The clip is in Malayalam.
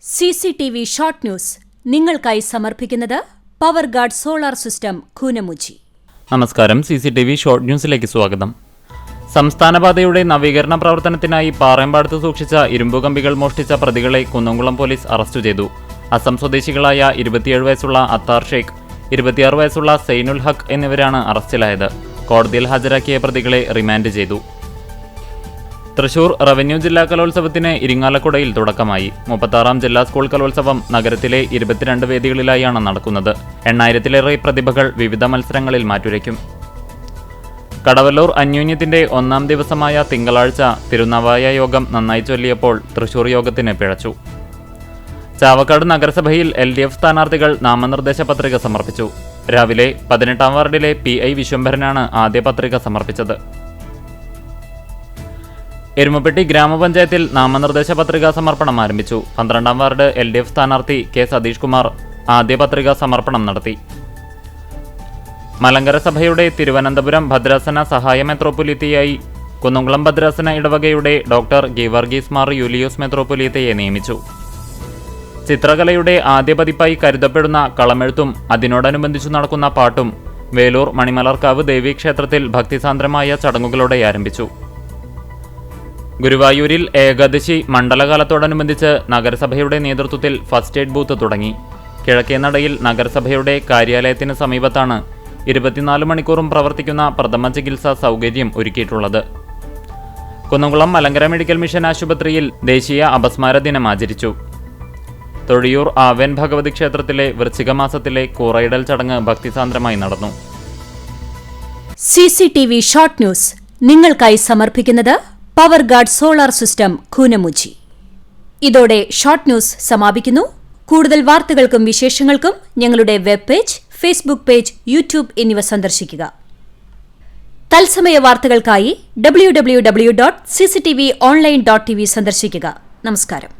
CCTV ഷോർട്ട് ന്യൂസ് നിങ്ങൾക്കായി സമർപ്പിക്കുന്നത് power guard solar system Koonamuchi. നമസ്കാരം. CCTV ഷോർട്ട് ന്യൂസിലേക്ക് സ്വാഗതം. സംസ്ഥാനപാതയുടെ നവീകരണ പ്രവർത്തനത്തിനായി പാറേമ്പാടത്ത് സൂക്ഷിച്ച ഇരുമ്പുകമ്പികൾ മോഷ്ടിച്ച പ്രതികളെ കുന്നംകുളം പോലീസ് അറസ്റ്റ് ചെയ്തു. അസം സ്വദേശികളായ 27 വയസ്സുള്ള അത്താർ ഷെയ്ഖ്, 26 വയസ്സുള്ള സൈനുൽ ഹക്ക് എന്നിവരാണ് അറസ്റ്റിലായത്. കോടതിയിൽ ഹാജരാക്കിയ പ്രതികളെ റിമാൻഡ് ചെയ്തു. തൃശൂർ റവന്യൂ ജില്ലാ കലോത്സവത്തിന് ഇരിങ്ങാലക്കുടയിൽ തുടക്കമായി. 36ാം ജില്ലാ സ്കൂൾ കലോത്സവം നഗരത്തിലെ 22 വേദികളിലായാണ് നടക്കുന്നത്. 8000-ലേറെ പ്രതിഭകൾ വിവിധ മത്സരങ്ങളിൽ മാറ്റുരയ്ക്കും. കടവല്ലൂർ അന്യോന്യത്തിന്റെ 1ാം ദിവസമായ തിങ്കളാഴ്ച തിരുനാവായ യോഗം നന്നായി ചൊല്ലിയപ്പോൾ തൃശൂർ യോഗത്തിന് പിഴച്ചു. ചാവക്കാട് നഗരസഭയിൽ LDF സ്ഥാനാർത്ഥികൾ നാമനിർദ്ദേശ പത്രിക സമർപ്പിച്ചു. രാവിലെ 18ാം വാർഡിലെ PI വിശ്വംഭരനാണ് ആദ്യ പത്രിക സമർപ്പിച്ചത്. എരുമപ്പെട്ടി ഗ്രാമപഞ്ചായത്തിൽ നാമനിർദ്ദേശ പത്രികാ സമർപ്പണം ആരംഭിച്ചു. 12ാം വാർഡ് LDF സ്ഥാനാർത്ഥി K സതീഷ് കുമാർ ആദ്യ പത്രികാ സമർപ്പണം നടത്തി. മലങ്കര സഭയുടെ തിരുവനന്തപുരം ഭദ്രാസന സഹായ മെത്രോപ്പൊലീത്തയായി കുന്നംകുളം ഭദ്രാസന ഇടവകയുടെ ഡോക്ടർ ഗീവർഗീസ് മാർ യൂലിയോസ് മെത്രോപ്പൊലീത്തയെ നിയമിച്ചു. ചിത്രകലയുടെ ആദ്യ പതിപ്പായി കരുതപ്പെടുന്ന കളമെഴുത്തും അതിനോടനുബന്ധിച്ചു നടക്കുന്ന പാട്ടും വേലൂർ മണിമലർക്കാവ് ദേവീക്ഷേത്രത്തിൽ ഭക്തിസാന്ദ്രമായ ചടങ്ങുകളോടെ ആരംഭിച്ചു. ഗുരുവായൂരിൽ ഏകാദശി മണ്ഡലകാലത്തോടനുബന്ധിച്ച് നഗരസഭയുടെ നേതൃത്വത്തിൽ ഫസ്റ്റ് എയ്ഡ് ബൂത്ത് തുടങ്ങി. കിഴക്കേനടയിൽ നഗരസഭയുടെ കാര്യാലയത്തിന് സമീപത്താണ് 24 മണിക്കൂറും പ്രവർത്തിക്കുന്ന പ്രഥമ ചികിത്സാ സൗകര്യം ഒരുക്കിയിട്ടുള്ളത്. കുന്നംകുളം മലങ്കര മെഡിക്കൽ മിഷൻ ആശുപത്രിയിൽ ദേശീയ അപസ്മാര ദിനം ആചരിച്ചു. തൊഴിയൂർ ആവേൻ ഭഗവതി ക്ഷേത്രത്തിലെ വൃശ്ചിക മാസത്തിലെ കൂറയിടൽ ചടങ്ങ് ഭക്തിസാന്ദ്രമായി നടന്നു. CCTV ഷോർട്ട് ന്യൂസ് നിങ്ങൾക്കായി സമർപ്പിക്കുന്നത് power guard solar system Koonamuchi. ഇതോടെ ഷോർട്ട് ന്യൂസ് സമാപിക്കുന്നു. കൂടുതൽ വാർത്തകൾക്കും വിശേഷങ്ങൾക്കും ഞങ്ങളുടെ web page, Facebook page, YouTube എന്നിവ സന്ദർശിക്കുക. തത്സമയ വാർത്തകൾക്കായി www.cctv online.tv സന്ദർശിക്കുക. നമസ്കാരം.